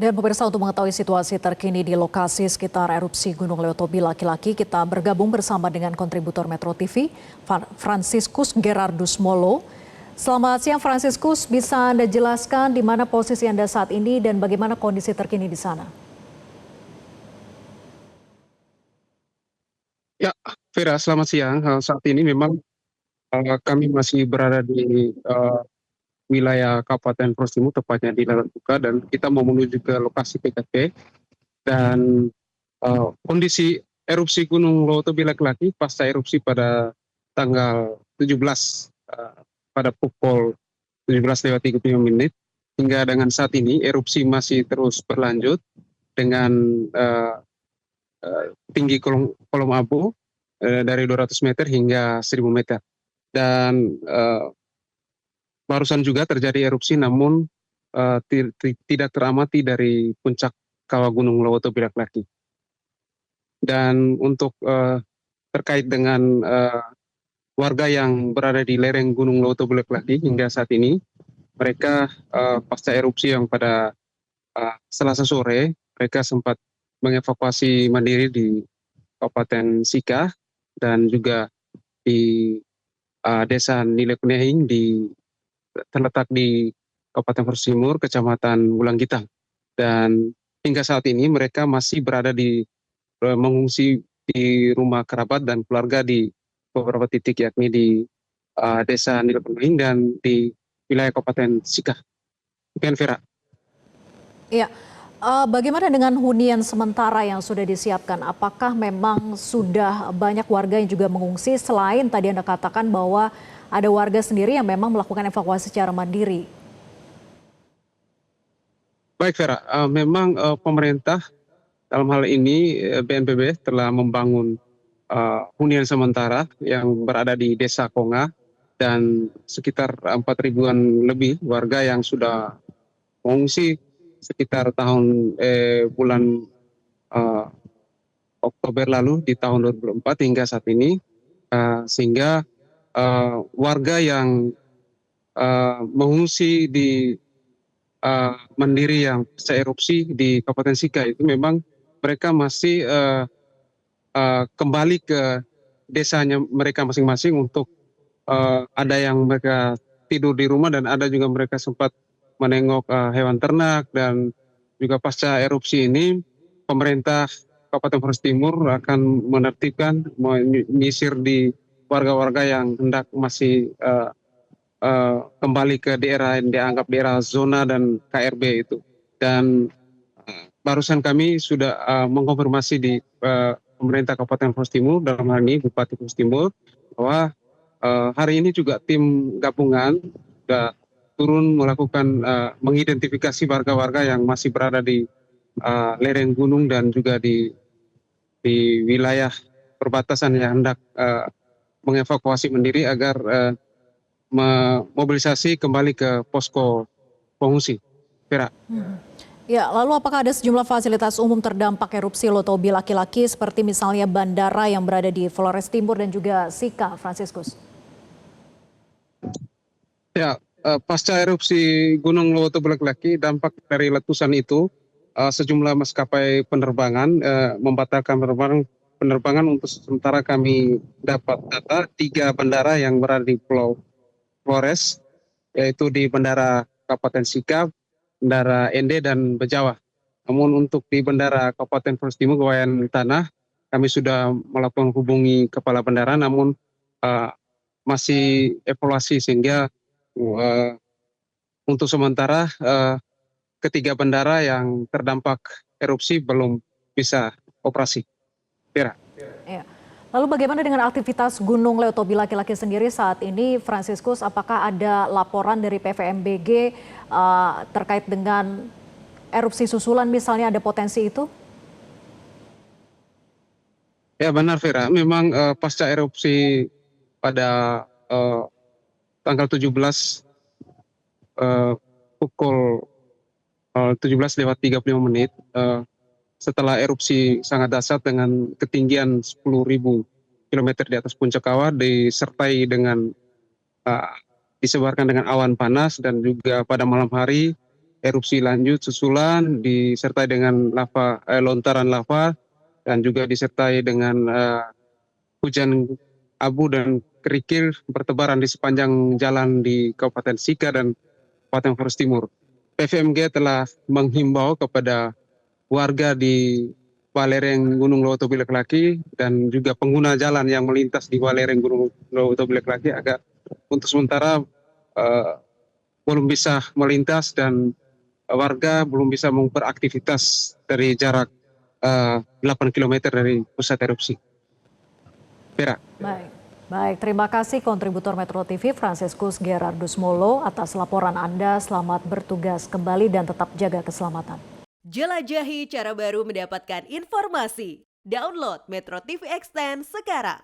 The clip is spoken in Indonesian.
Dan pemirsa, untuk mengetahui situasi terkini di lokasi sekitar erupsi Gunung Leotobi Laki-Laki, kita bergabung bersama dengan kontributor Metro TV, Franciscus Gerardus Molo. Selamat siang Franciscus, bisa Anda jelaskan di mana posisi Anda saat ini dan bagaimana kondisi terkini di sana? Ya, Vera, selamat siang. Saat ini memang kami masih berada di wilayah Kabupaten Prostimu, tepatnya di Larantuka, dan kita mau menuju ke lokasi PKP. Dan kondisi erupsi Gunung Leotobi Laki-Laki pasca erupsi pada tanggal 17 pada pukul 17:35 hingga dengan saat ini erupsi masih terus berlanjut dengan tinggi kolom abu dari 200 meter hingga 1000 meter. Dan barusan juga terjadi erupsi, namun tidak teramati dari puncak kawah Gunung Leotobi Laki-Laki. Dan untuk terkait dengan warga yang berada di lereng Gunung Leotobi Laki-Laki hingga saat ini, mereka pasca erupsi yang pada Selasa sore, mereka sempat mengevakuasi mandiri di Kabupaten Sika dan juga di Desa Nilai terletak di Kabupaten Prosimur, Kecamatan Wulanggitang. Dan hingga saat ini mereka masih berada di mengungsi di rumah kerabat dan keluarga di beberapa titik, yakni di Desa Nilai dan di wilayah Kabupaten Sika. Demikian, Vera. Iya. Bagaimana dengan hunian sementara yang sudah disiapkan? Apakah memang sudah banyak warga yang juga mengungsi selain tadi Anda katakan bahwa ada warga sendiri yang memang melakukan evakuasi secara mandiri? Baik, Vera, memang pemerintah dalam hal ini BNPB telah membangun hunian sementara yang berada di Desa Konga, dan sekitar 4.000-an lebih warga yang sudah mengungsi sekitar bulan Oktober lalu di tahun 2004 hingga saat ini, sehingga warga yang mengungsi di mandiri yang pasca erupsi di Kabupaten Sika itu memang mereka masih kembali ke desanya mereka masing-masing untuk ada yang mereka tidur di rumah dan ada juga mereka sempat menengok hewan ternak. Dan juga pasca erupsi ini pemerintah Kabupaten Flores Timur akan menertibkan, menyisir di warga-warga yang hendak masih kembali ke daerah yang dianggap daerah zona dan KRB itu. Dan barusan kami sudah mengkonfirmasi di pemerintah Kabupaten Flores Timur, dalam hal ini Bupati Flores Timur, bahwa hari ini juga tim gabungan sudah turun melakukan mengidentifikasi warga-warga yang masih berada di lereng gunung dan juga di wilayah perbatasan yang hendak mengevakuasi mandiri agar memobilisasi kembali ke posko pengungsi. Vera. Ya, lalu apakah ada sejumlah fasilitas umum terdampak erupsi Leotobi Laki-Laki seperti misalnya bandara yang berada di Flores Timur dan juga Sika, Franciscus? Ya, pasca erupsi Gunung Leotobi Laki-Laki, dampak dari letusan itu sejumlah maskapai penerbangan membatalkan penerbangan untuk sementara. Kami dapat data 3 bandara yang berada di Pulau Flores, yaitu di Bandara Kabupaten Sika, Bandara Ende, dan Bejawa. Namun untuk di Bandara Kabupaten Flores Timur, Kawayan Tanah, kami sudah melakukan hubungi kepala bandara, namun masih evaluasi sehingga untuk sementara ketiga bandara yang terdampak erupsi belum bisa operasi. Vera. Ya. Lalu bagaimana dengan aktivitas Gunung Leotobi Laki-Laki sendiri saat ini, Franciscus? Apakah ada laporan dari PVMBG terkait dengan erupsi susulan misalnya, ada potensi itu? Ya, benar, Vera. Memang pasca erupsi pada tanggal 17 pukul 17:35 setelah erupsi sangat dahsyat dengan ketinggian 10.000 kilometer di atas puncak kawah, disertai dengan disebarkan dengan awan panas, dan juga pada malam hari erupsi lanjut susulan disertai dengan lontaran lava dan juga disertai dengan hujan abu dan kerikil bertebaran di sepanjang jalan di Kabupaten Sika dan Kabupaten Flores Timur. PVMG telah menghimbau kepada warga di Balereng Gunung Leutobilik Laki dan juga pengguna jalan yang melintas di Balereng Gunung Leutobilik Laki agar untuk sementara belum bisa melintas dan warga belum bisa beraktivitas dari jarak 8 km dari pusat erupsi. Vera. Baik, terima kasih kontributor Metro TV Franciscus Gerardus Molo atas laporan Anda. Selamat bertugas kembali dan tetap jaga keselamatan. Jelajahi cara baru mendapatkan informasi. Download Metro TV Extend sekarang.